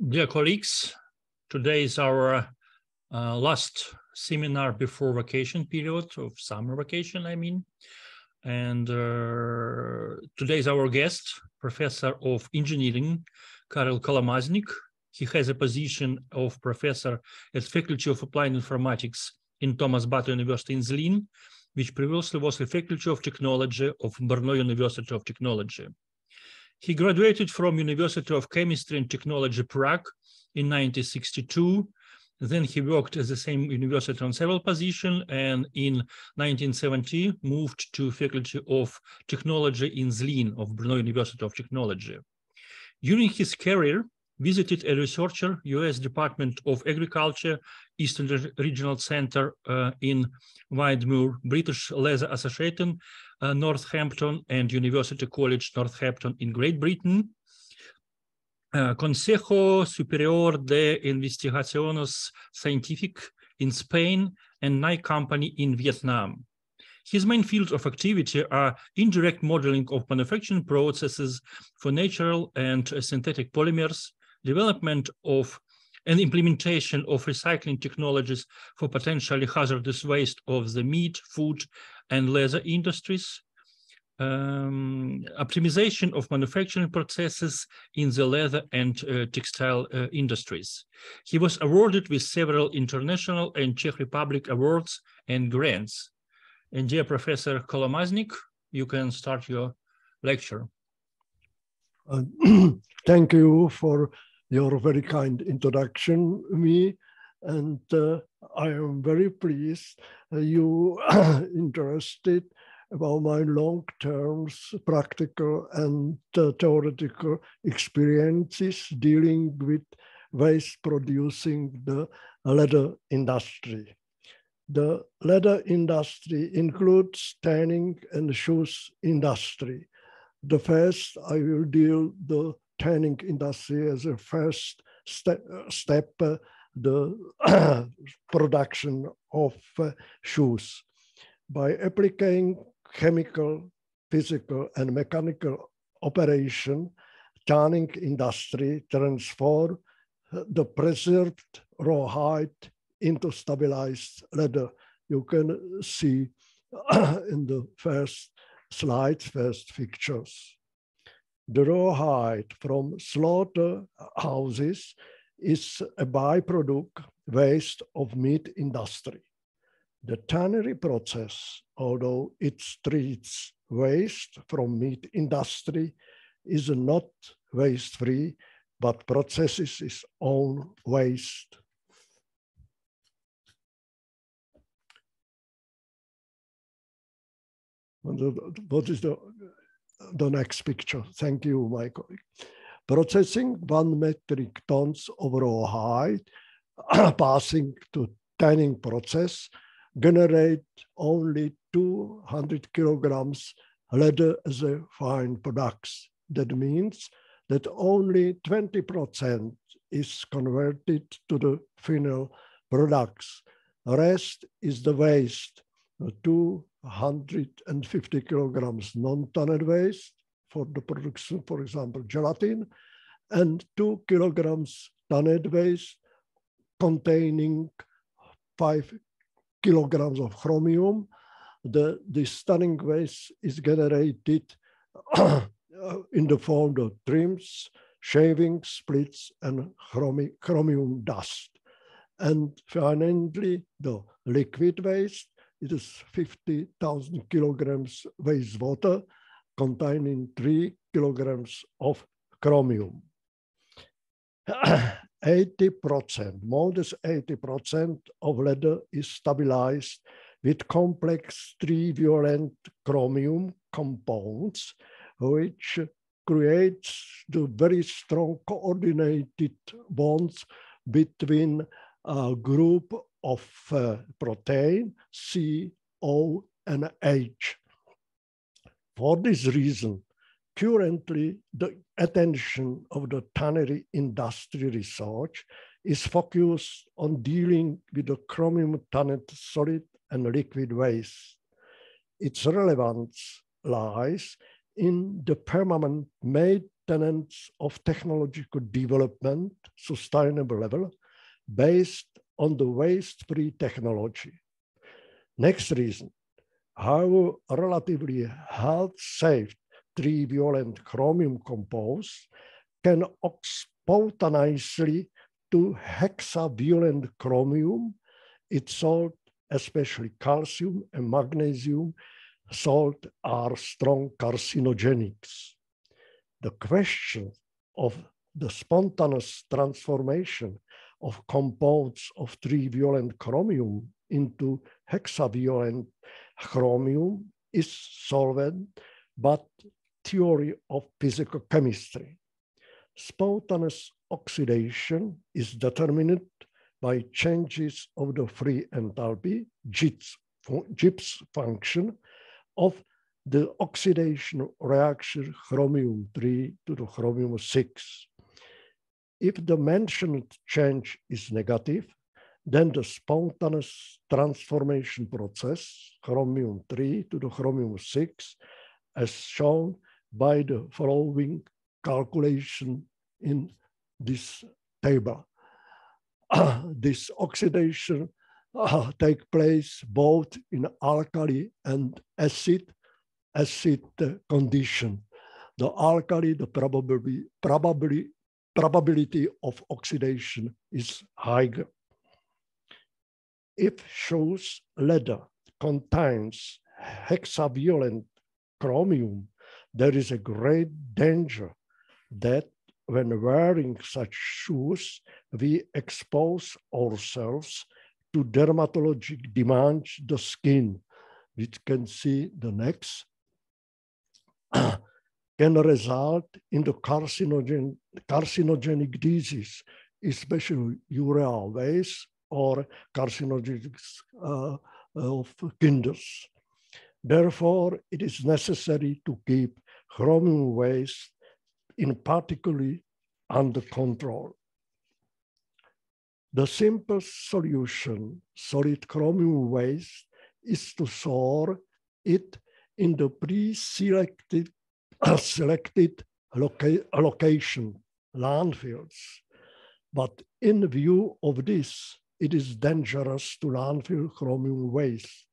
Dear colleagues, today is our last seminar before vacation period, of summer vacation, I mean. And today is our guest, Professor of Engineering, Karel Kolomaznik. He has a position of professor at Faculty of Applied Informatics in Thomas Bata University in Zlin, which previously was the Faculty of Technology of Brno University of Technology. He graduated from University of Chemistry and Technology, Prague in 1962. Then he worked at the same university on several positions, and in 1970 moved to Faculty of Technology in Zlin of Brno University of Technology. During his career, visited a researcher, U.S. Department of Agriculture, Eastern Regional Center in Widemore, British Leather Association, Northampton, and University College Northampton in Great Britain. Consejo Superior de Investigaciones Científicas in Spain, and Nye Company in Vietnam. His main fields of activity are indirect modeling of manufacturing processes for natural and synthetic polymers, development of and implementation of recycling technologies for potentially hazardous waste of the meat, food, and leather industries, optimization of manufacturing processes in the leather and textile industries. He was awarded with several international and Czech Republic awards and grants. And dear Professor Kolomaznik, you can start your lecture. Thank you for your very kind introduction, me, and I am very pleased you interested about my long-term practical and theoretical experiences dealing with waste producing the leather industry. The leather industry includes tanning and shoes industry. The first, I will deal the tanning industry as a first step, the production of shoes. By applying chemical, physical, and mechanical operation, tanning industry transform the preserved raw hide into stabilized leather. You can see in the first slides, first pictures. The raw hide from slaughterhouses is a byproduct waste of meat industry. The tannery process, although it treats waste from meat industry, is not waste-free, but processes its own waste. What is the next picture? Thank you, my colleague. Processing 1 metric tons of raw hide, passing to tanning process, generate only 200 kilograms leather as a fine products. That means that only 20% is converted to the final products. The rest is the waste, 250 kilograms non-tanned waste for the production, for example, gelatin, and 2 kilograms tanned waste containing 5 kilograms of chromium. This tanning waste is generated in the form of trims, shavings, splits, and chromium dust. And finally, the liquid waste, it is 50,000 kilograms wastewater containing 3 kilograms of chromium. 80%, more than 80% of leather is stabilized with complex trivalent chromium compounds, which creates the very strong coordinated bonds between a group of protein, C, O, and H. For this reason, currently the attention of the tannery industry research is focused on dealing with the chromium tanned solid and liquid waste. Its relevance lies in the permanent made maintenance of technological development, sustainable level, based on the waste-free technology. Next reason, how relatively health-safe trivalent chromium compounds can spontaneously to hexavalent chromium, its salt, especially calcium and magnesium salt, are strong carcinogenics. The question of the spontaneous transformation of compounds of trivalent chromium into hexavalent chromium is solved by theory of physical chemistry. Spontaneous oxidation is determined by changes of the free enthalpy, Gibbs function, of the oxidation reaction chromium-3 to the chromium-6. If the mentioned change is negative, then the spontaneous transformation process, chromium-3 to the chromium-6, as shown by the following calculation in this table. This oxidation takes place both in alkali and acid condition. The alkali, the probability of oxidation is higher. If shoes leather contains hexavalent chromium, there is a great danger that when wearing such shoes, we expose ourselves to dermatologic damage the skin, which can see the next, can result in the carcinogenic disease, especially urea waste or carcinogens of kinders. Therefore, it is necessary to keep chromium waste in particular under control. The simplest solution, solid chromium waste, is to store it in the pre-selected location, landfills. But in view of this, it is dangerous to landfill chromium waste.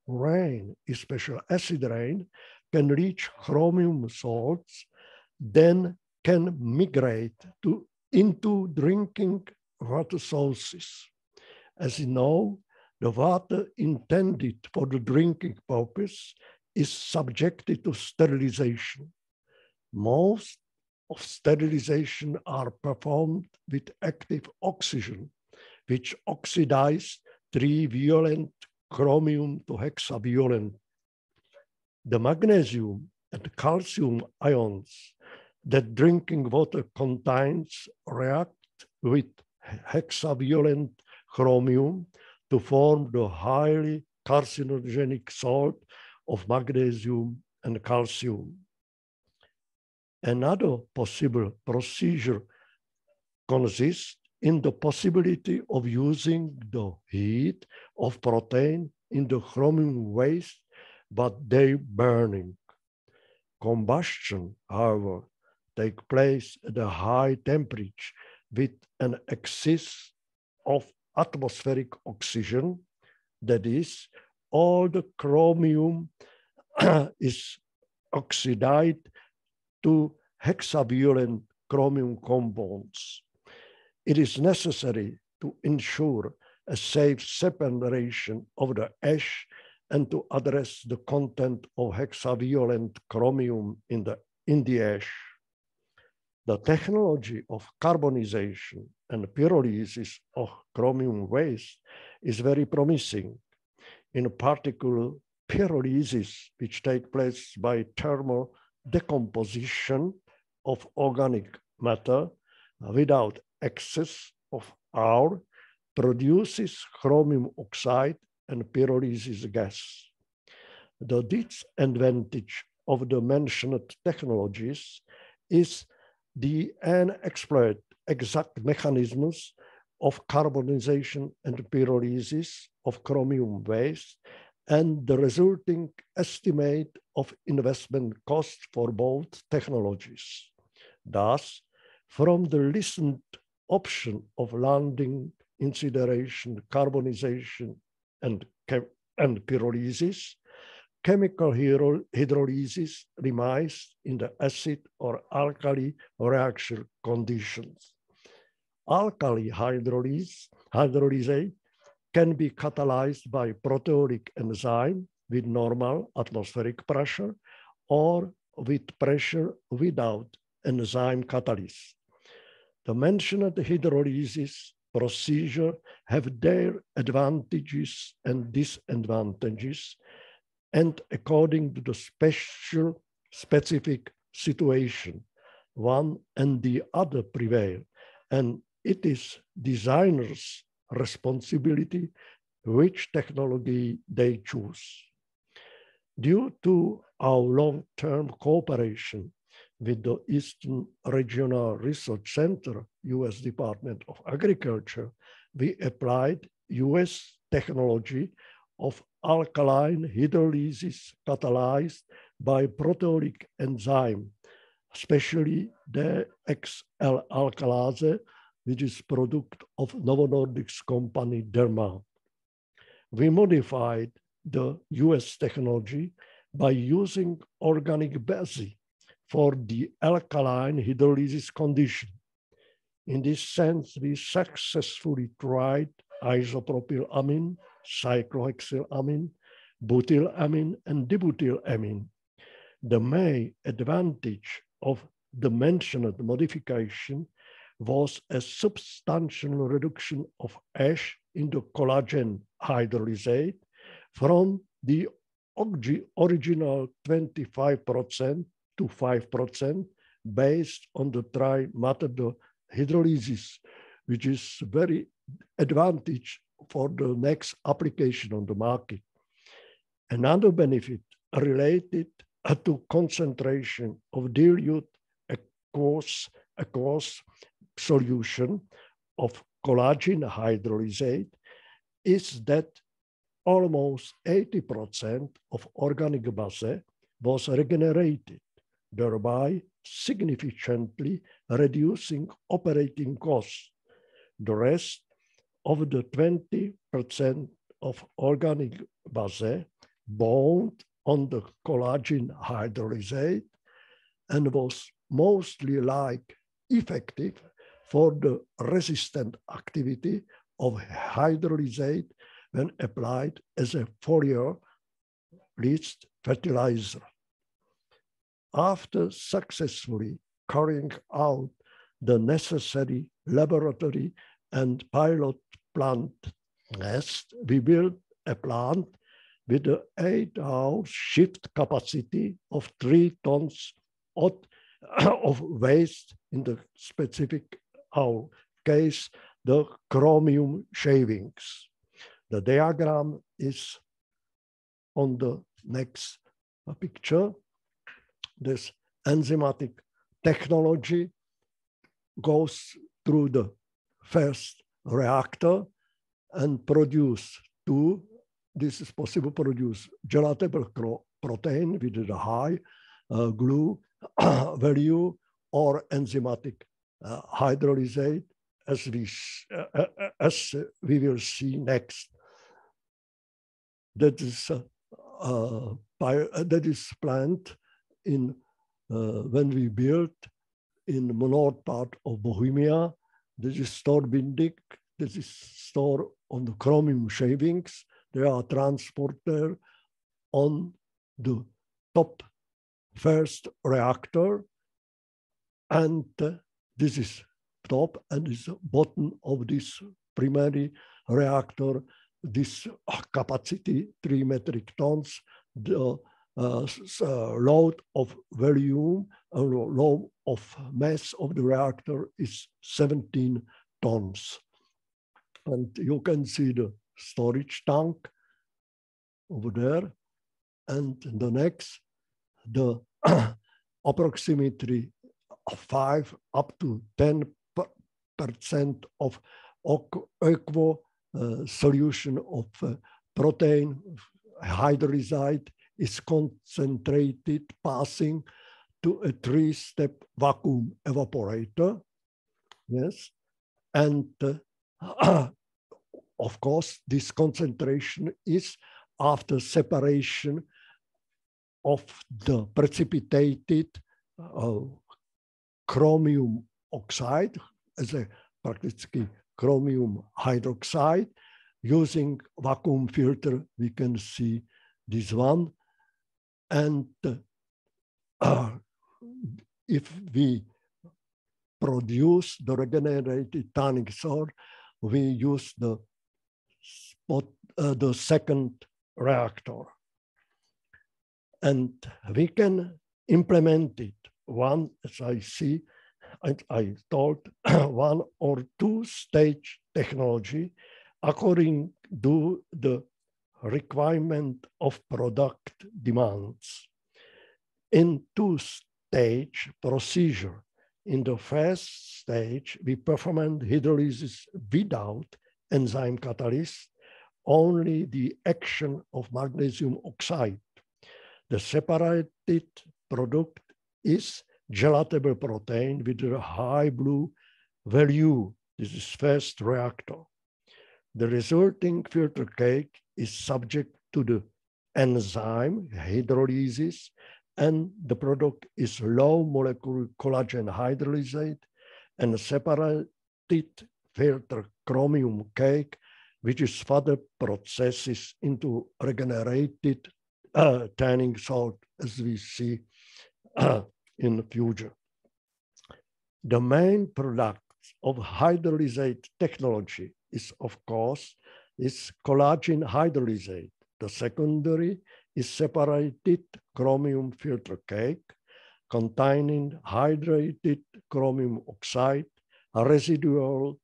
Rain, especially acid rain, can reach chromium salts, then can migrate into drinking water sources. As you know, the water intended for the drinking purpose is subjected to sterilization. Most of sterilization are performed with active oxygen, which oxidize trivalent chromium to hexavalent. The magnesium and calcium ions that drinking water contains react with hexavalent chromium to form the highly carcinogenic salt of magnesium and calcium. Another possible procedure consists in the possibility of using the heat of protein in the chromium waste, but they burning. Combustion, however, takes place at a high temperature with an excess of atmospheric oxygen. That is, all the chromium is oxidized to hexavalent chromium compounds. It is necessary to ensure a safe separation of the ash and to address the content of hexavalent chromium in the ash. The technology of carbonization and pyrolysis of chromium waste is very promising. In particular, pyrolysis, which takes place by thermal decomposition of organic matter without excess of air, produces chromium oxide and pyrolysis gas. The disadvantage of the mentioned technologies is the unexplored exact mechanisms of carbonization and pyrolysis of chromium waste and the resulting estimate of investment cost for both technologies. Thus, from the listened option of landing, incineration, carbonization, and pyrolysis, chemical hydrolysis remains in the acid or alkali reaction conditions. Alkali hydrolysis can be catalyzed by proteolic enzyme with normal atmospheric pressure or with pressure without enzyme catalyst. The mentioned hydrolysis procedure have their advantages and disadvantages, and according to the specific situation, one and the other prevail, and it is designers' responsibility which technology they choose. Due to our long-term cooperation with the Eastern Regional Research Center, US Department of Agriculture, we applied US technology of alkaline hydrolysis catalyzed by proteolic enzyme, especially the XL-alkalase, which is product of Novo Nordisk's company Derma. We modified the US technology by using organic base for the alkaline hydrolysis condition. In this sense, we successfully tried isopropylamine, cyclohexylamine, butylamine, and dibutylamine. The main advantage of the mentioned modification was a substantial reduction of ash in the collagen hydrolysate from the original 25% to 5% based on the tri-method hydrolysis, which is very advantage for the next application on the market. Another benefit related to concentration of dilute aqueous solution of collagen hydrolysate is that almost 80% of organic base was regenerated, thereby significantly reducing operating costs. The rest of the 20% of organic base bound on the collagen hydrolysate and was mostly effective for the resistant activity of hydrolysate when applied as a foliar-rich fertilizer. After successfully carrying out the necessary laboratory and pilot plant tests, we built a plant with an 8-hour shift capacity of 3 tons of waste, in the specific our case, the chromium shavings. The diagram is on the next picture. This enzymatic technology goes through the first reactor and produce two. This is possible to produce gelatable protein with the high glue value or enzymatic hydrolysate, as we will see next. That is plant in when we built in the north part of Bohemia. This is stored bindic. This is stored on the chromium shavings. They are transported on the top first reactor, and this is top and is bottom of this primary reactor. This capacity 3 metric tons. The load of volume, load of mass of the reactor is 17 tons. And you can see the storage tank over there. And the next, the approximately 5 up to 10% of aqueous solution of protein hydrolysate is concentrated, passing to to a 3-step vacuum evaporator. Yes. And of course, this concentration is after separation of the precipitated chromium oxide as a practically chromium hydroxide. Using vacuum filter, we can see this one. And if we produce the regenerated tannic salt, we use the second reactor. And we can implement it one, as I see, I told, 1 or 2 stage technology according to the requirement of product demands. In 2-stage procedure, in the first stage, we performed hydrolysis without enzyme catalyst, only the action of magnesium oxide. The separated product is gelatable protein with a high blue value. This is first reactor. The resulting filter cake is subject to the enzyme hydrolysis, and the product is low molecular collagen hydrolysate and separated filter chromium cake, which is further processes into regenerated tanning salt, as we see in the future. The main product of hydrolysate technology is, of course, collagen hydrolysate. The secondary is separated chromium filter cake containing hydrated chromium oxide, a residual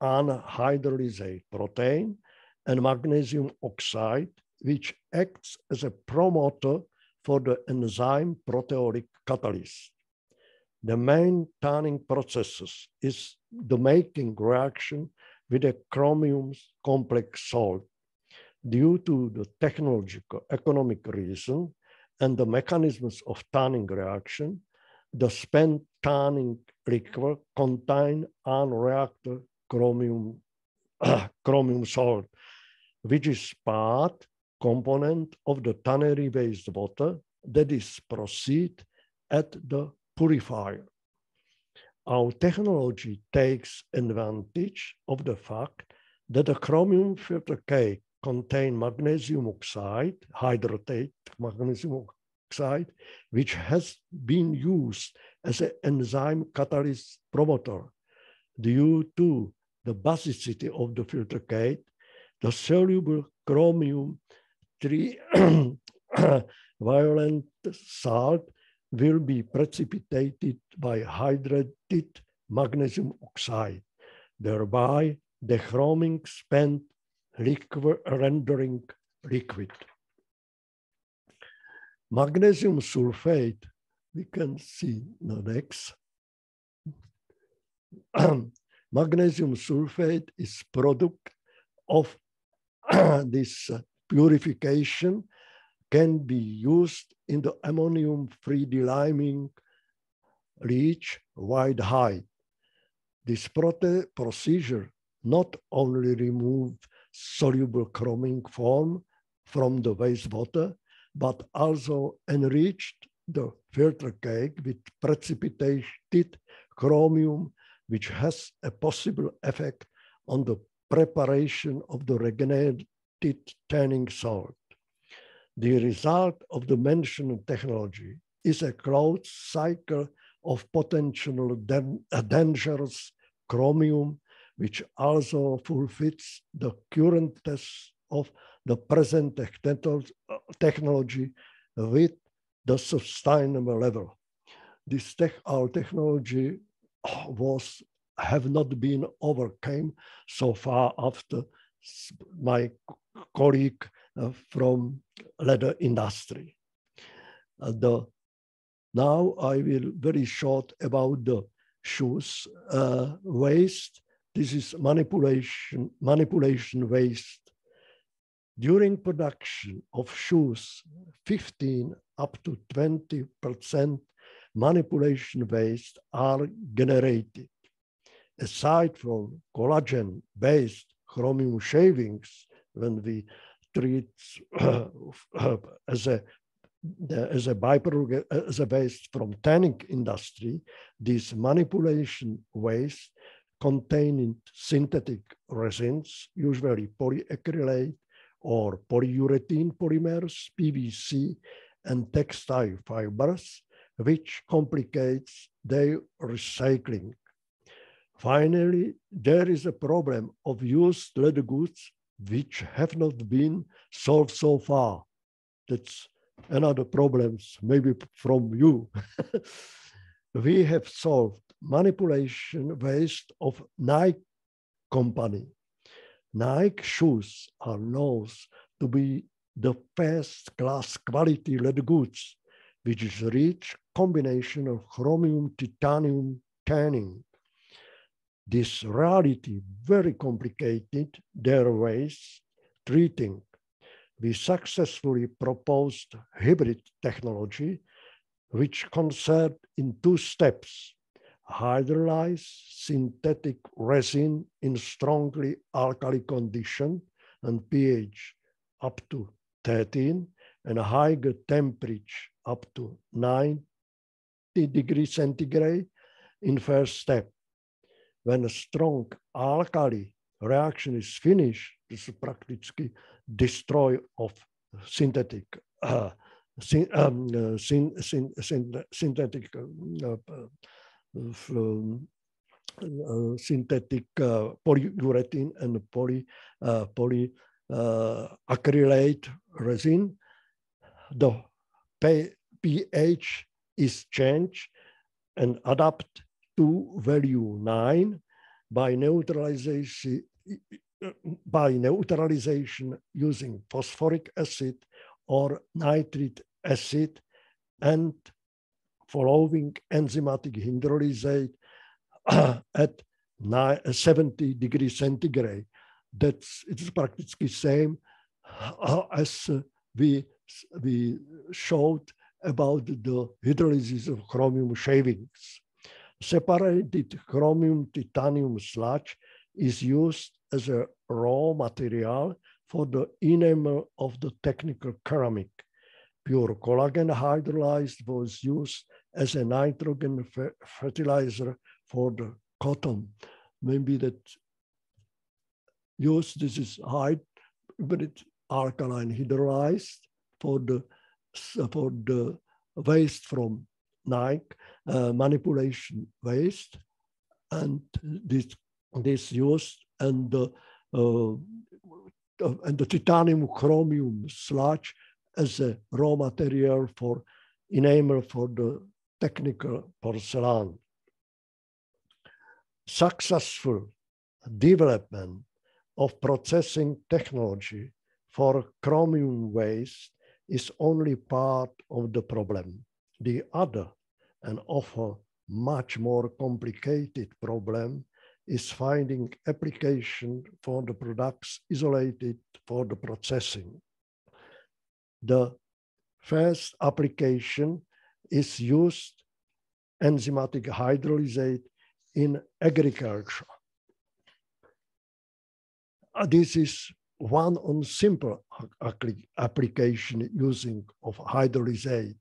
anhydrolysate protein, and magnesium oxide, which acts as a promoter for the enzyme proteolytic catalyst. The main tanning processes is the making reaction with a chromium complex salt. Due to the technological economic reason and the mechanisms of tanning reaction, the spent tanning liquid contain unreacted chromium salt, which is part component of the tannery wastewater that is proceed at the purifier. Our technology takes advantage of the fact that the chromium filter cake contain magnesium oxide, hydrated magnesium oxide, which has been used as an enzyme catalyst promoter. Due to the basicity of the filter cake, the soluble chromium 3 violent salt will be precipitated by hydrated magnesium oxide, thereby the chromic spent liquid rendering liquid. Magnesium sulfate, we can see the next. Magnesium sulfate is product of this purification, can be used in the ammonium-free deliming reach wide height. This procedure not only removes soluble chromic form from the wastewater, but also enriched the filter cake with precipitated chromium, which has a possible effect on the preparation of the regenerated tanning salt. The result of the mentioned technology is a closed cycle of potential dangerous chromium, which also fulfills the current tests of the present technology with the sustainable level. Our technology have not been overcome so far after my colleague from leather industry. Now I will very short about the shoes waste. This is manipulation waste. During production of shoes, 15 up to 20% manipulation waste are generated. Aside from collagen-based chromium shavings, when we treat as a byproduct, as a waste from tanning industry, this manipulation waste containing synthetic resins, usually polyacrylate or polyurethane polymers, PVC, and textile fibers, which complicates their recycling. Finally, there is a problem of used leather goods which have not been solved so far. That's another problem, maybe from you. We have solved manipulation waste of Nike company. Nike shoes are known to be the first-class quality leather goods, which is a rich combination of chromium titanium tanning. This reality very complicated their ways treating. We successfully proposed hybrid technology, which consists in 2 steps: hydrolyze synthetic resin in strongly alkali condition and pH up to 13 and a higher temperature up to 90 degrees centigrade in first step. When a strong alkali reaction is finished, this is practically destroy of synthetic synthetic polyurethane and polyacrylate resin. The pH is changed and adapt to value 9 by neutralization using phosphoric acid or nitric acid and following enzymatic hydrolysis at 70 degrees centigrade. It's practically same as we showed about the hydrolysis of chromium shavings. Separated chromium titanium sludge is used as a raw material for the enamel of the technical ceramic. Pure collagen hydrolyzed was used as a nitrogen fertilizer for the cotton. Maybe that this is hybrid alkaline hydrolyzed for the waste from Nike manipulation waste, and this used and the titanium chromium sludge as a raw material for enamel for the technical porcelain. Successful development of processing technology for chromium waste is only part of the problem. The other and often much more complicated problem is finding application for the products isolated for the processing. The first application is used enzymatic hydrolysis in agriculture. This is one on simple application using of hydrolysis.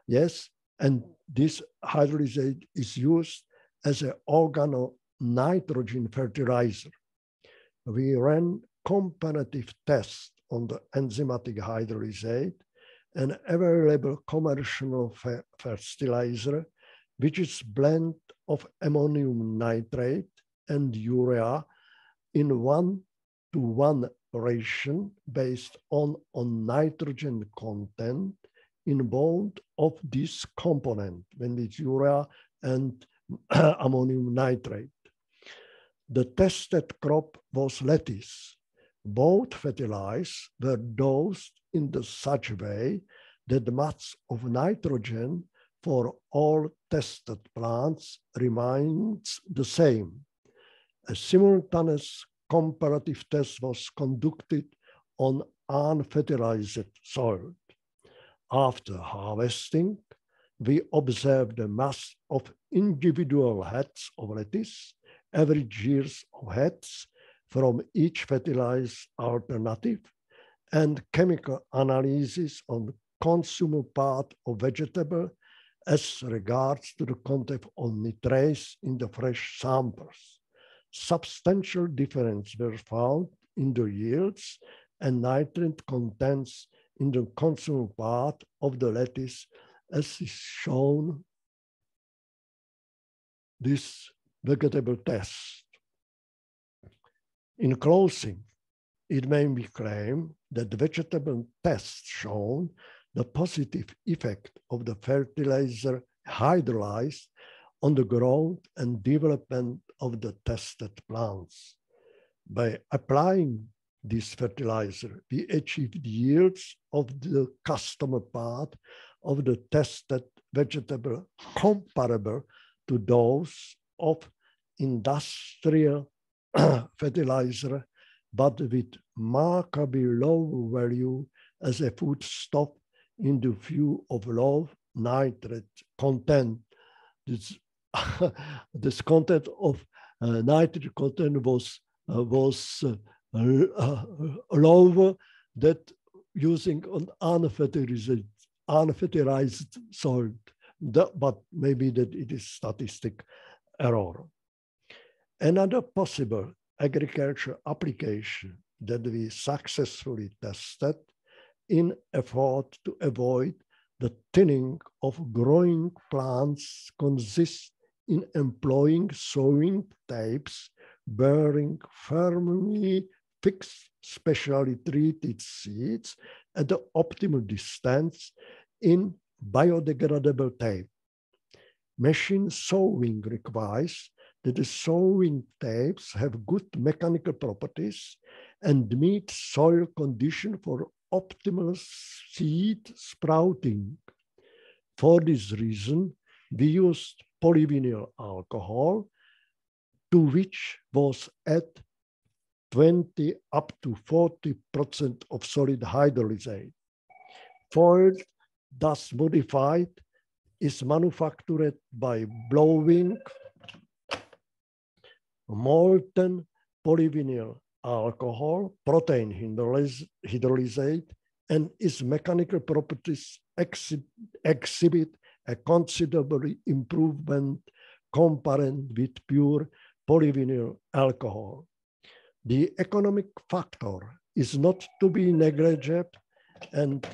Yes, and this hydrolysis is used as an organo-nitrogen fertilizer. We ran comparative tests on the enzymatic hydrolysis and available commercial fertilizer, which is blend of ammonium nitrate and urea in 1:1 ratio based on nitrogen content in both of these components, when it's urea and ammonium nitrate. The tested crop was lettuce. Both fertilizers were dosed in such way that the mass of nitrogen for all tested plants remains the same. A simultaneous comparative test was conducted on unfertilized soil. After harvesting, we observe the mass of individual heads of lettuce, average years of heads from each fertilized alternative, and chemical analysis on the consumer part of vegetable as regards to the content of nitrates in the fresh samples. Substantial differences were found in the yields and nitrate contents in the consumer part of the lettuce, as is shown this vegetable test. In closing, it may be claimed that the vegetable test shown the positive effect of the fertilizer hydrolysis on the growth and development of the tested plants. By applying this fertilizer, we achieved yields of the customer part of the tested vegetable comparable to those of industrial fertilizer, but with markedly low value as a foodstuff in the view of low nitrate content. This content of nitrate content was lower than using an unfertilized soil, but maybe that it is statistic error. Another possible agriculture application that we successfully tested in effort to avoid the thinning of growing plants consists in employing sowing tapes bearing firmly fixed specially treated seeds at the optimal distance in biodegradable tape. Machine sowing requires that the sowing tapes have good mechanical properties and meet soil conditions for optimal seed sprouting. For this reason, we used polyvinyl alcohol, to which was added 20 up to 40% of solid hydrolysate. Foil, thus modified, is manufactured by blowing molten polyvinyl alcohol, protein hydrolysate, and its mechanical properties exhibit a considerable improvement compared with pure polyvinyl alcohol. The economic factor is not to be neglected, and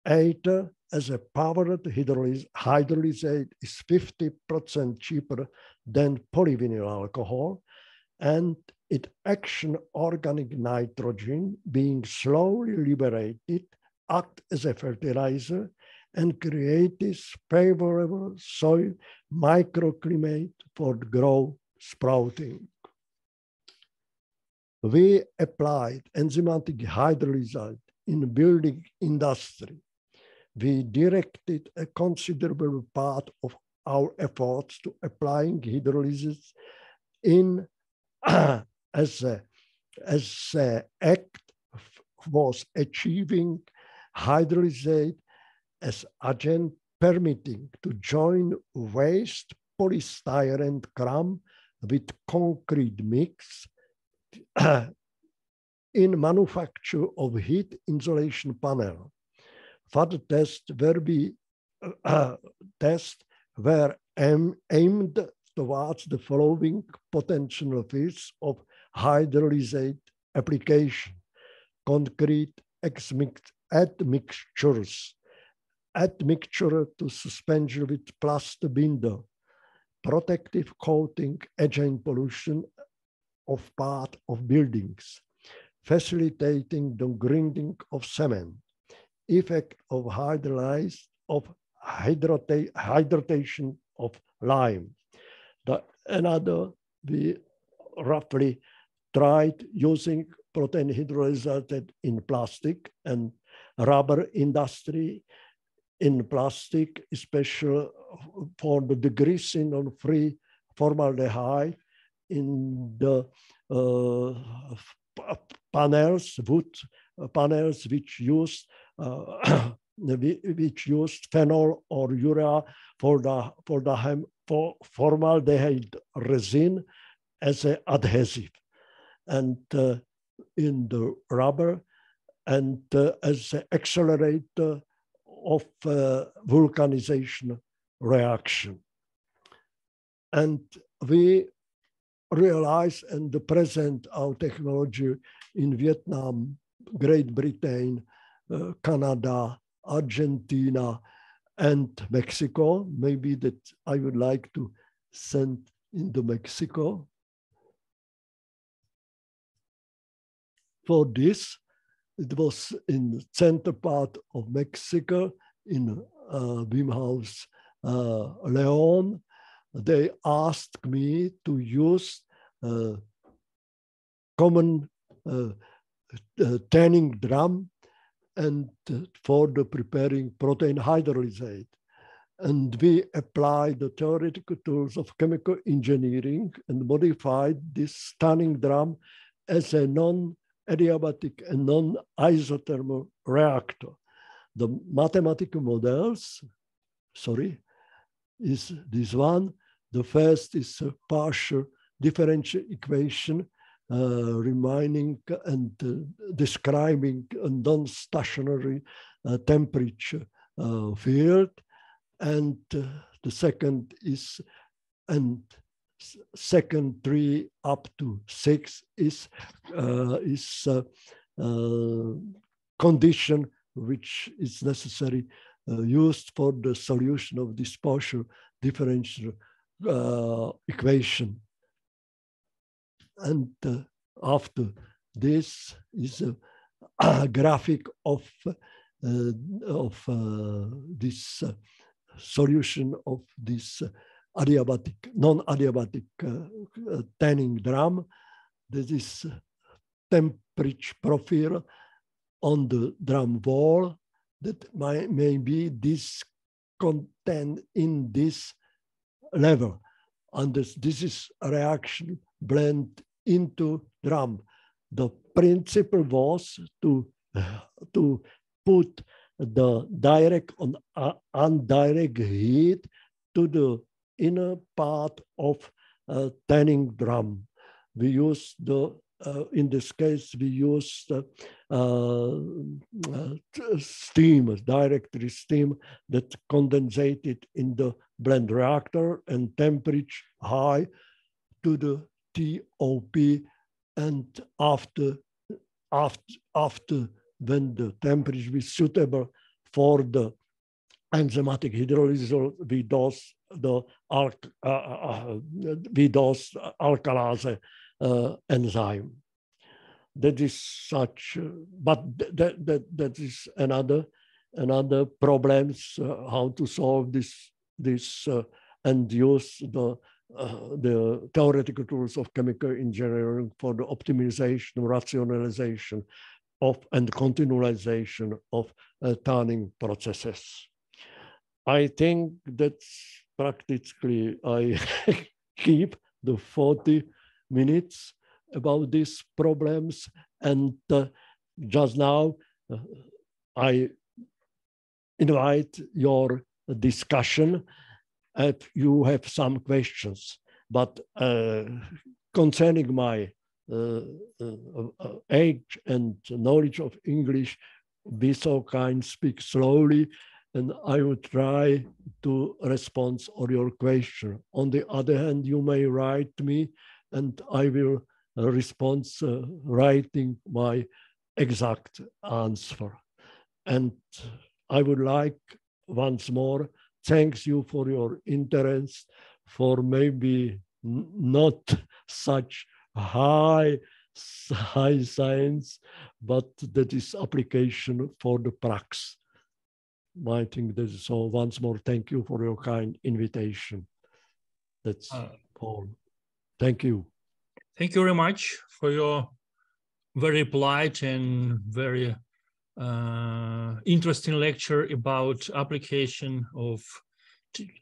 either as a powered hydrolysate is 50% cheaper than polyvinyl alcohol, and its action organic nitrogen being slowly liberated act as a fertilizer and creates favorable soil microclimate for growth sprouting. We applied enzymatic hydrolysate in the building industry. We directed a considerable part of our efforts to applying hydrolysis in as an act was achieving hydrolysate as agent permitting to join waste polystyrene crumb with concrete mix in manufacture of heat insulation panel. Further tests were aimed towards the following potential fields of hydrolysate application: concrete admixtures, admixture to suspension with plaster binder, protective coating against pollution of part of buildings, facilitating the grinding of cement, effect of hydrolysis of hydration of lime. Another, we roughly tried using protein hydrolysate in plastic and rubber industry in plastic, especially for the degreasing on free formaldehyde in the panels, wood panels, which use which used phenol or urea for formaldehyde resin as an adhesive, and in the rubber, and as an accelerator of vulcanization reaction. And we realize and present our technology in Vietnam, Great Britain, Canada, Argentina, and Mexico. Maybe that I would like to send into Mexico. For this, it was in the center part of Mexico, in Wim Hof's Leon. They asked me to use common tanning drum and for the preparing protein hydrolysate. And we applied the theoretical tools of chemical engineering and modified this tanning drum as a non-adiabatic and non-isothermal reactor. The mathematical models, is this one. The first is a partial differential equation reminding and describing a non-stationary temperature field. And the second is, and second 3 up to 6 is condition which is necessary used for the solution of this partial differential equation. And after this is a graphic of this solution of this adiabatic, non-adiabatic tanning drum. This is temperature profile on the drum wall that may be this content in this level. And this is a reaction blend into drum. The principle was to put the direct and indirect heat to the inner part of tanning drum. We use the in this case, we use steam, directly steam that condensated in the blend reactor and temperature high to the TOP. And after when the temperature is suitable for the enzymatic hydrolysis, we dose the alkalase enzyme. That is such, but that is another problems how to solve this and use the theoretical tools of chemical engineering for the optimization, rationalization of and continualization of tanning processes. I think that's practically I keep the 40 minutes about these problems, and just now I invite your discussion if you have some questions. But concerning my age and knowledge of English, be so kind, speak slowly, and I will try to respond to your question. On the other hand, you may write me, and I will respond writing my exact answer. And I would like once more thanks you for your interest, for maybe not such high science, but that is application for the prax. I think that is so. Once more, thank you for your kind invitation. That's all. Thank you. Thank you very much for your very polite and very interesting lecture about application of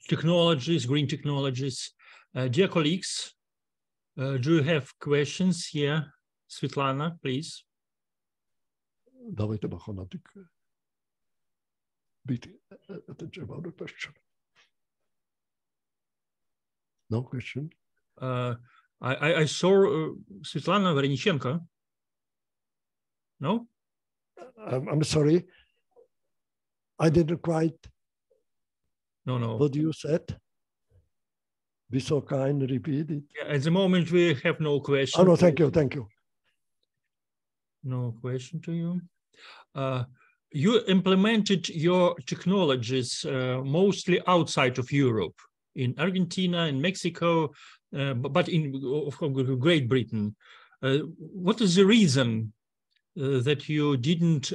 technologies, green technologies. Dear colleagues, do you have questions here? Svetlana, please. Давайте бахонатик. bit attention about the question. No question? I saw Svetlana Varenichenko. No? I'm sorry. I didn't quite. No. What you said? Be so kind, repeat it. Yeah, at the moment, we have no question. Oh, no, thank you. No question to you. You implemented your technologies mostly outside of Europe, in Argentina, in Mexico, but in Great Britain. What is the reason that you didn't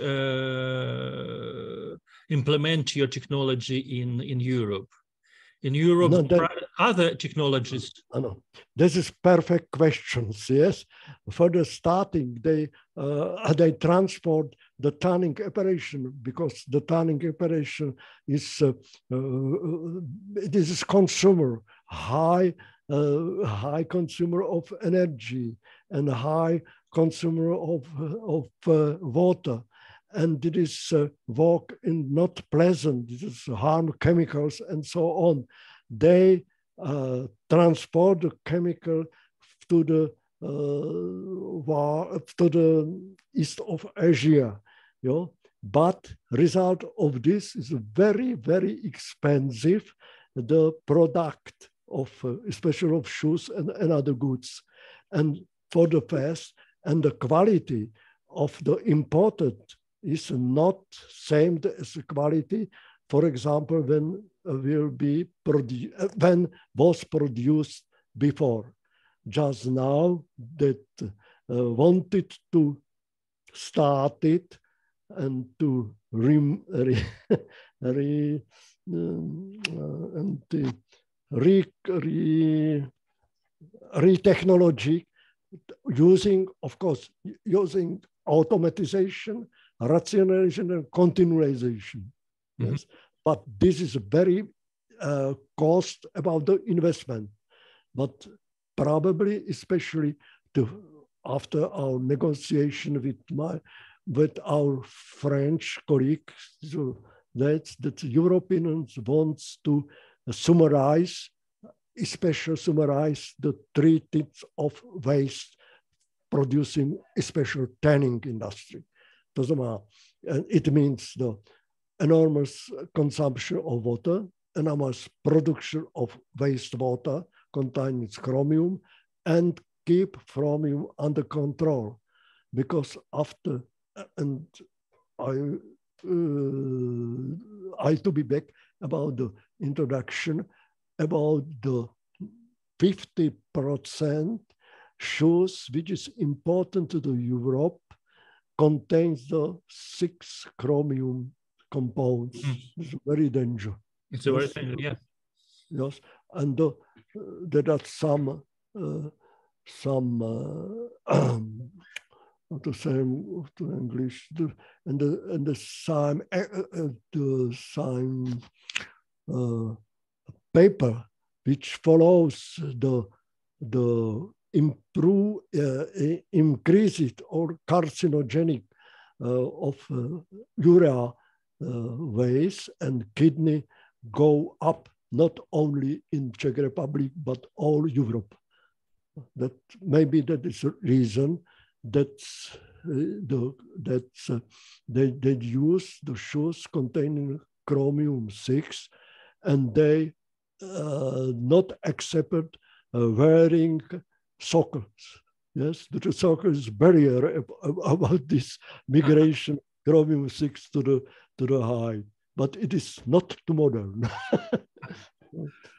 implement your technology in Europe? In Europe, No, there are other technologies. No. This is perfect questions. Yes, for the starting, they transport the tanning operation because the tanning operation is this is consumer high consumer of energy and high consumer of water. And it is work in not pleasant, it is harm chemicals and so on. They transport the chemical to the east of Asia, you know? But result of this is very, very expensive, the product of, especially of shoes and other goods. And for the first, and the quality of the imported is not same as the quality, for example, when was produced before. Just now that wanted to start it and to re-technology using, of course, using automatization, rationalization, and continualization. Mm-hmm. Yes, but this is very cost about the investment. But probably, especially after our negotiation with our French colleagues, so that Europeans wants to summarize, especially summarize the treatments of waste producing especially tanning industry. And it means the enormous consumption of water, enormous production of wastewater containing chromium, and keep chromium under control. Because after, and I to be back about the introduction, about the 50% shoes which is important to the Europe contains the 6 chromium compounds. It's very dangerous. It's a very dangerous, yeah. Yes, and there are some not the same to English, and the same paper which follows the increase it or carcinogenic of urea waste and kidney go up not only in Czech Republic but all Europe. That maybe that is the reason that they use the shoes containing chromium 6, and they not accepted wearing sockles. Yes, the sockle is barrier about this migration chromium 6 to the high, but it is not too modern.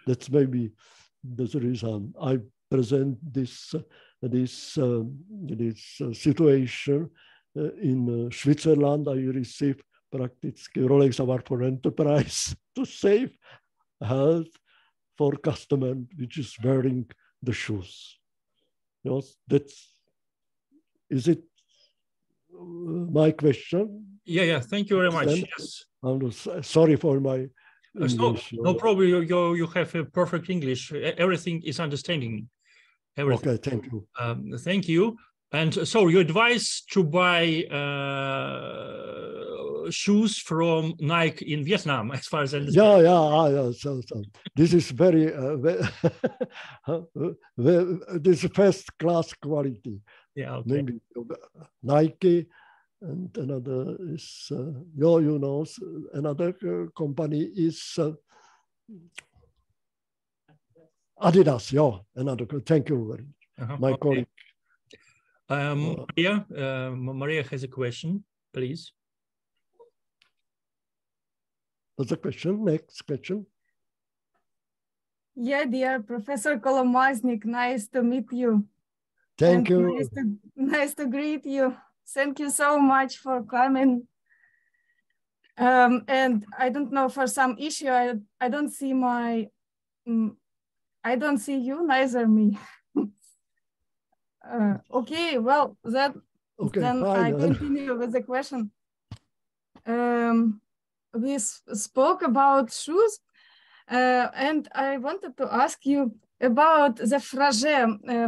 That's maybe the reason I present this situation in Switzerland. I received practically Rolex Award for Enterprise to save health for customer which is wearing the shoes. Yes, is it my question? Yeah. Thank you very much. Yes. I'm sorry for my English. No problem. You have a perfect English. Everything is understanding. Everything. Okay, thank you. Thank you. And so you advise to buy shoes from Nike in Vietnam, as far as I understand. Yeah. So this is very, this is first class quality. Yeah, okay. Maybe Nike, and another is, another company is Adidas. Yeah, another. Thank you very much. My colleague. Maria has a question, please. What's the question? Next question. Yeah, dear Professor Kolomaznik, nice to meet you. Thank you. Nice to greet you. Thank you so much for coming. And I don't know, for some issue, I don't see I don't see you, neither me. Okay, well, then fine. I continue with the question. We spoke about shoes, and I wanted to ask you about the frage.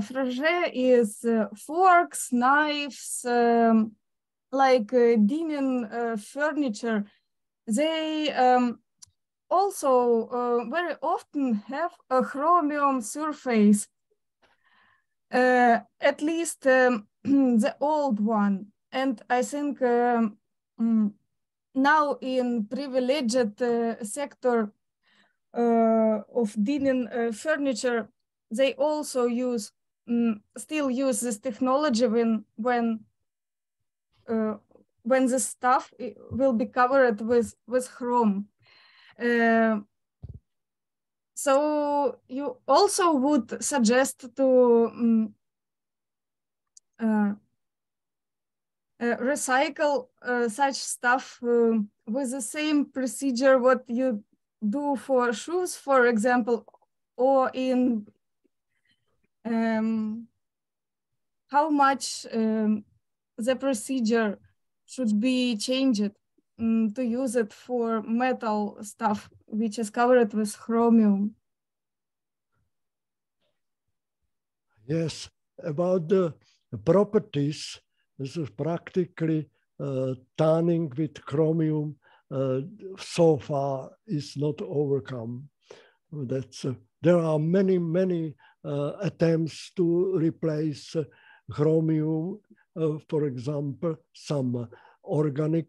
Frage is forks, knives, like dining furniture. They also very often have a chromium surface, at least the old one. And I think now in privileged sector of dining furniture, they also still use this technology when the stuff will be covered with chrome. So you also would suggest to recycle such stuff with the same procedure what you do for shoes, for example, or in how much the procedure should be changed to use it for metal stuff, which is covered with chromium. Yes, about the properties, this is practically tanning with chromium so far is not overcome. That's there are many attempts to replace chromium, for example, some organic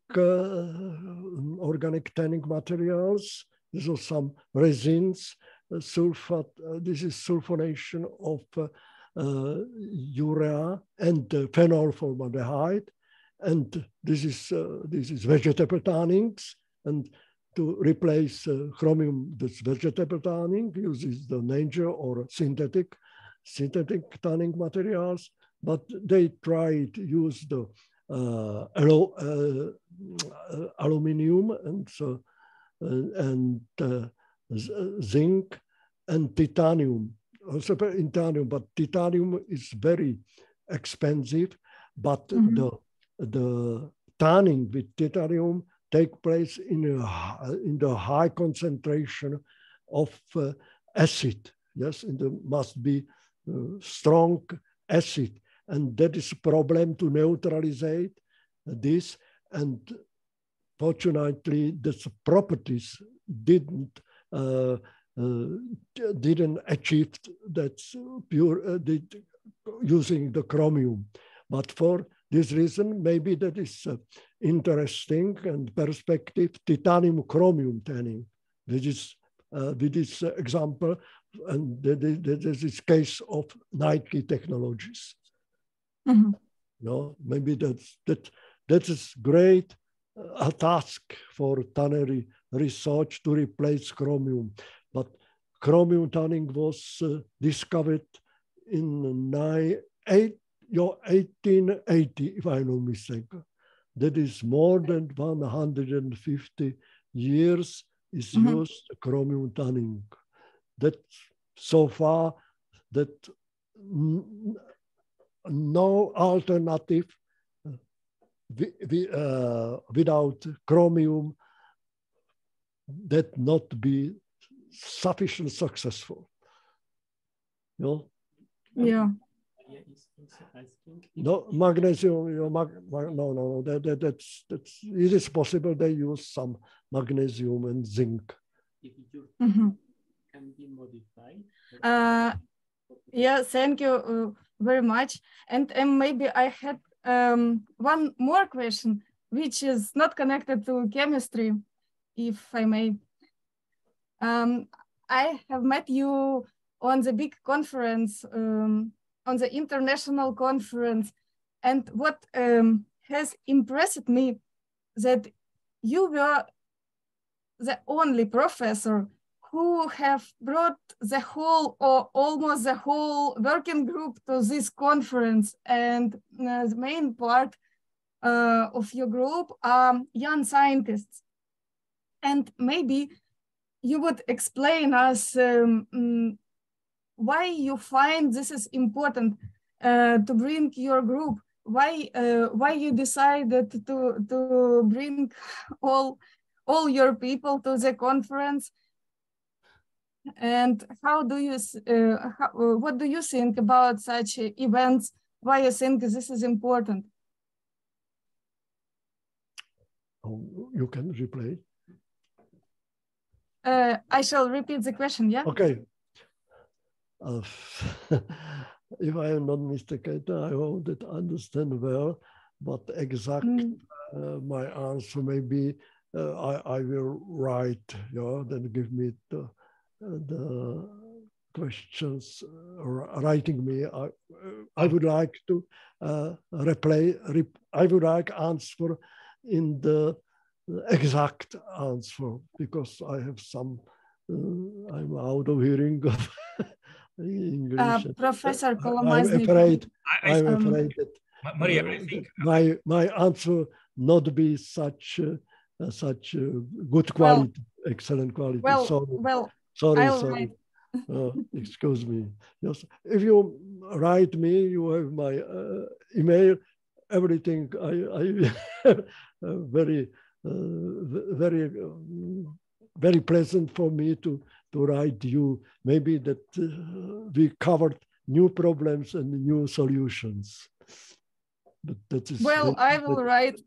tanning materials. These are some resins, sulfate. This is sulfonation of urea and phenol formaldehyde, and this is vegetable tannings. And to replace chromium, this vegetable tanning uses the nature or synthetic tanning materials, but they try to use the aluminum and zinc and titanium. Also titanium, but titanium is very expensive. But the tanning with titanium take place in the high concentration of acid. Yes, and there must be strong acid, and that is a problem to neutralize this. And fortunately, the properties didn't achieve that pure using the chromium. But for this reason, maybe that is interesting and perspective, titanium chromium tanning. This is with this example, and this is case of Nike technologies. No, maybe that is great task for tannery research to replace chromium. But chromium tanning was discovered in 1880, if I'm not mistaken. That is more than 150 years is used chromium tanning. That so far that no alternative without chromium that not be sufficiently successful. You know? Yeah. No, magnesium, no, that's it is possible they use some magnesium and zinc. Can be modified. Yeah, thank you very much. And maybe I had one more question, which is not connected to chemistry, if I may. I have met you on the big conference, on the international conference, and what has impressed me that you were the only professor who have brought the whole or almost the whole working group to this conference, and the main part of your group are young scientists. And maybe you would explain us why you find this is important to bring your group, why you decided to bring all your people to the conference, and how do you what do you think about such events? Why you think this is important? Oh, you can replay. I shall repeat the question. Yeah. Okay. If I am not mistaken, I hope that I understand well, but exact my answer may be I will write. Yeah, then give me the questions. Writing me. I would like to replay. I would like answer in the exact answer, because I have some. I'm out of hearing of English. Professor Kolomaznik. I'm afraid that Maria, I think my answer not be such good quality, excellent quality. Sorry. Excuse me. Yes, if you write me, you have my email. Everything I very pleasant for me to write you. Maybe that we covered new problems and new solutions. But that is well. I will write.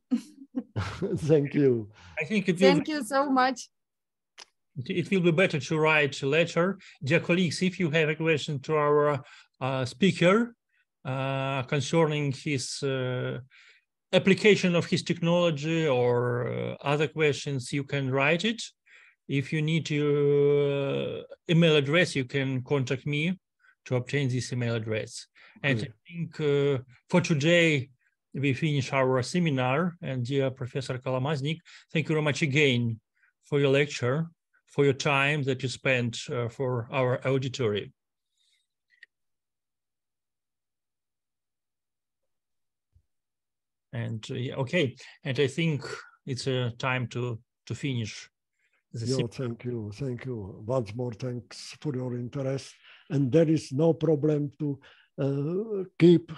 Thank you. I think it will. Thank you so much. It will be better to write a letter. Dear colleagues, if you have a question to our speaker concerning his application of his technology or other questions, you can write it. If you need your email address, you can contact me to obtain this email address. And I think for today, we finish our seminar. And dear Professor Kolomaznik, thank you very much again for your lecture, for your time that you spent for our auditory. And okay, and I think it's time to finish. Thank you. Once more, thanks for your interest. And there is no problem to keep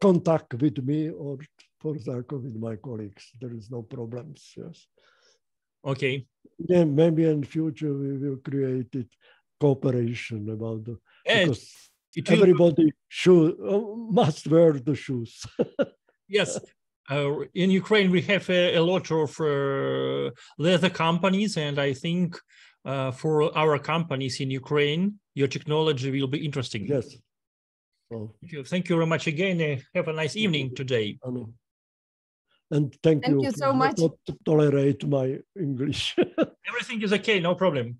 contact with me or, for example, with my colleagues. There is no problems. Yes. Okay. Then maybe in future we will create it cooperation about the, because everybody must wear the shoes. Yes. In Ukraine, we have a lot of leather companies, and I think for our companies in Ukraine, your technology will be interesting. Yes. Thank you very much again. Have a nice evening today. And thank you so much. not to tolerate my English. Everything is okay, no problem.